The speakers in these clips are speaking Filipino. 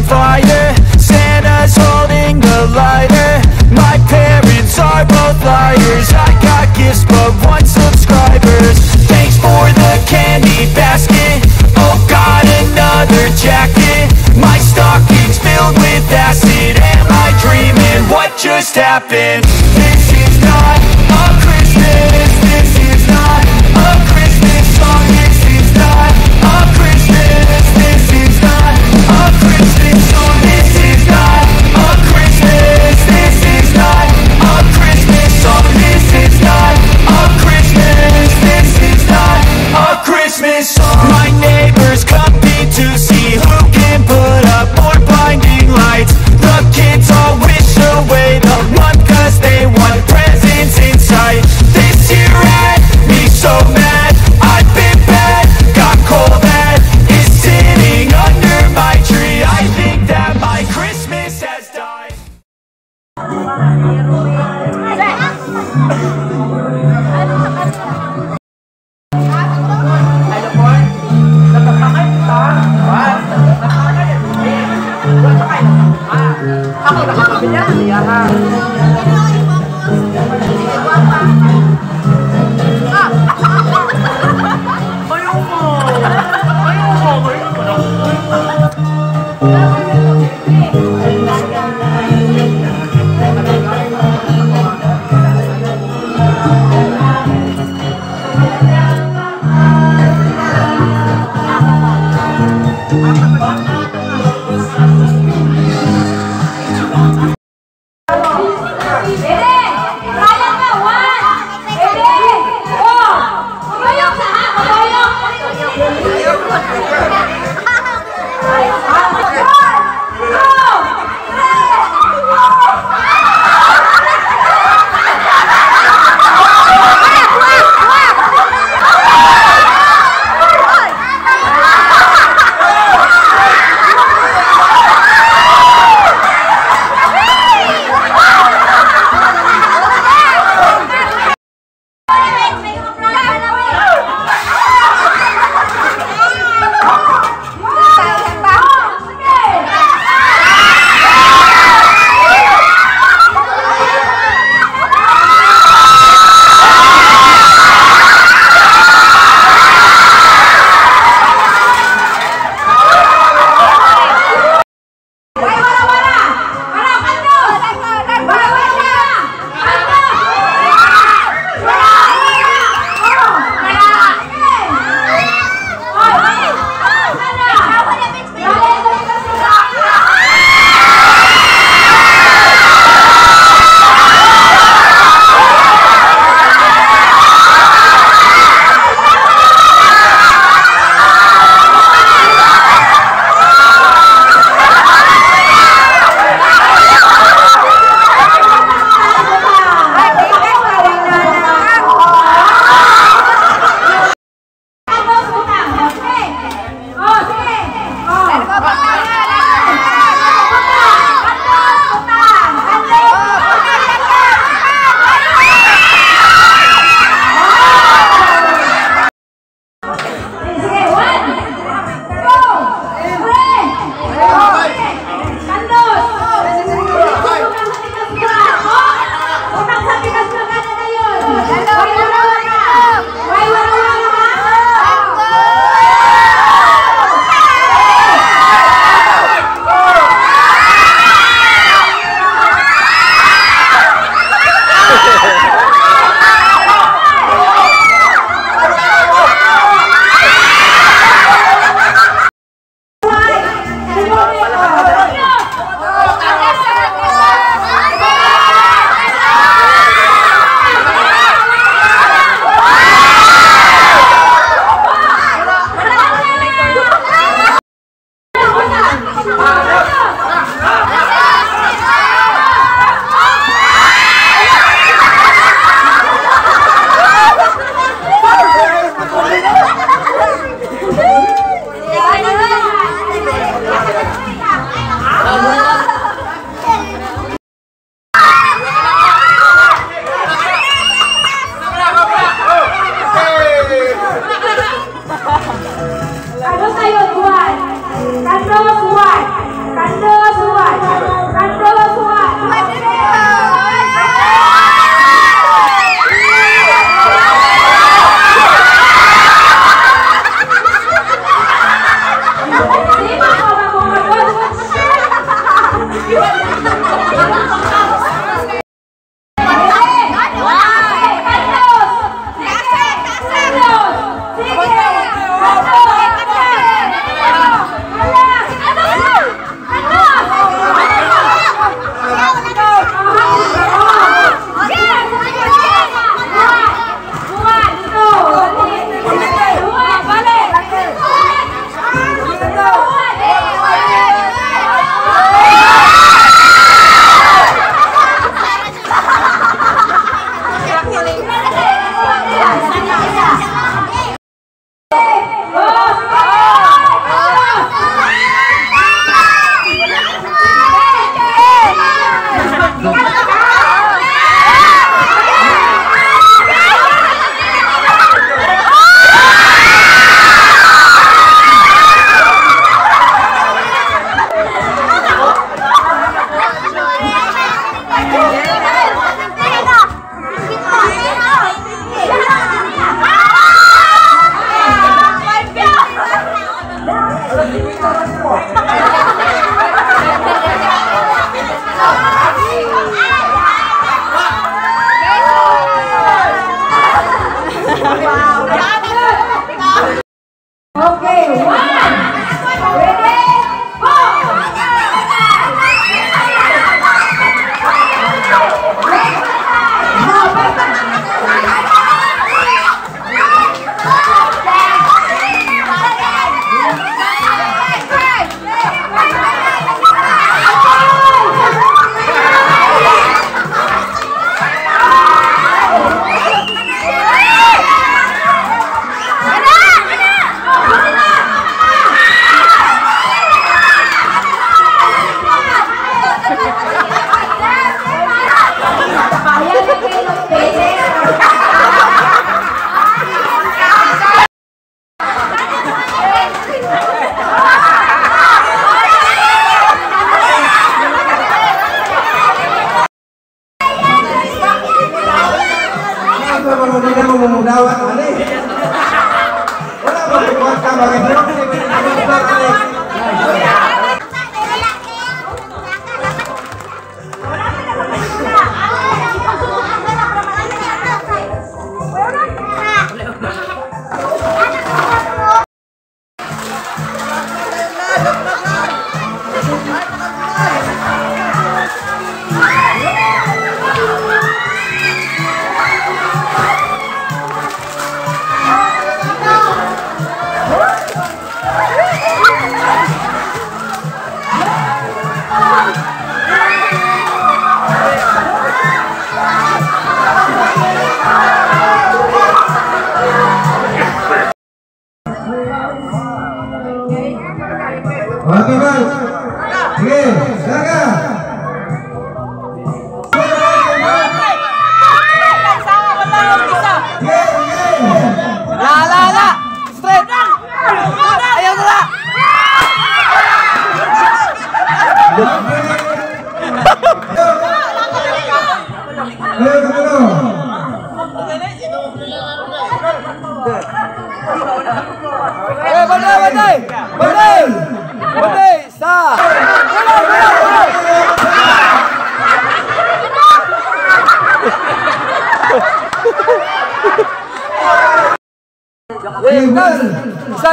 fire. Santa's holding the lighter. My parents are both liars. I got gifts but 1 subscribers. Thanks for the candy basket. Oh God, another jacket. My stocking's filled with acid. Am I dreaming? What just happened? This is not a Christmas. This is not a Christmas song. This is not a Christmas. This is not a Christmas song. This is not a Christmas. This is not a Christmas song. This is not a Christmas. This is not a Christmas song. My neighbors compete to see who can put up more blinding lights. The kids all wish away the month 'cause they want presents in sight. This year had me so mad. I've been bad, got coal that is sitting under my tree. I think that my Christmas has died. Ano sa'yo, buwan? Kandos, buwan. Kandos.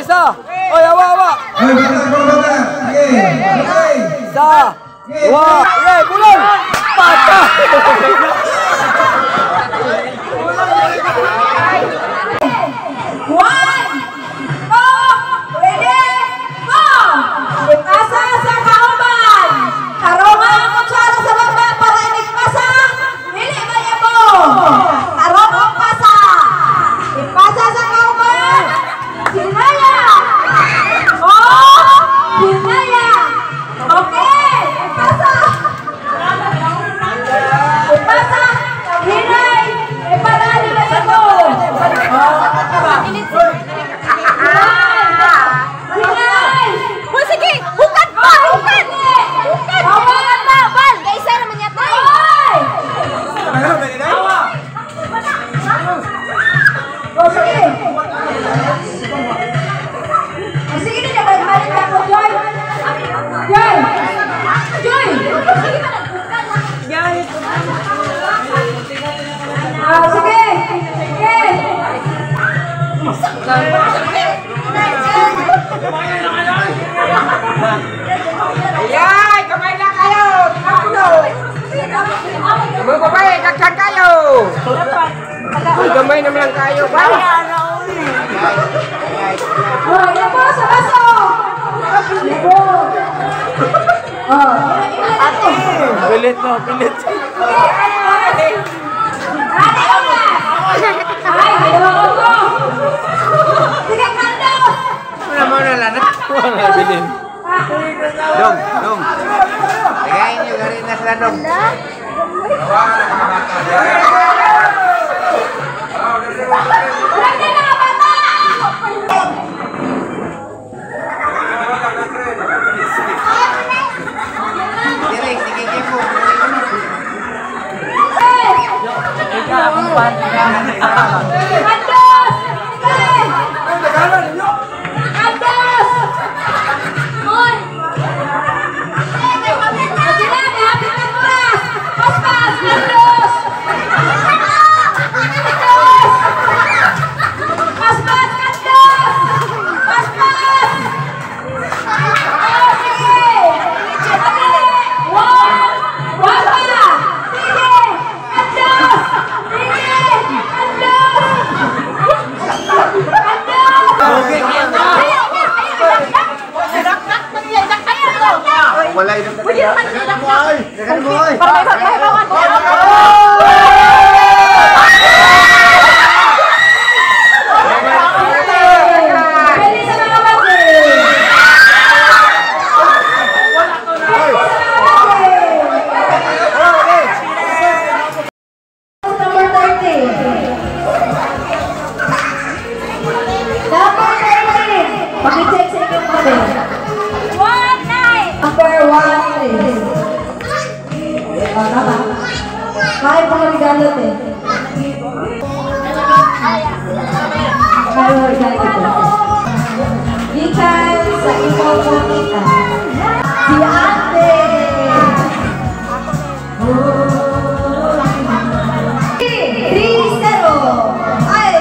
isa. Oy, awa. Oy, bata. Isa. Dua. Oy, bulan. Pata. Ayan, kamay lang kayo. Magpapay, nagsan kayo. Gamay naman lang kayo. Yan po, sa baso. Pilit mo, pilit. Bilin. Dong. Tagayin nyo, garin na sila dong. Wala yun. Dagan mo ay. Kaya po regalo eh. Kaya regalo ito. Gikan sa ikaw po kita. Si Ate! Trisero! Ay!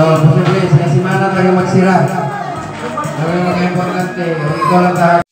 Posible, sa simana tayo magsira. Ang importante, ikaw lang tayo.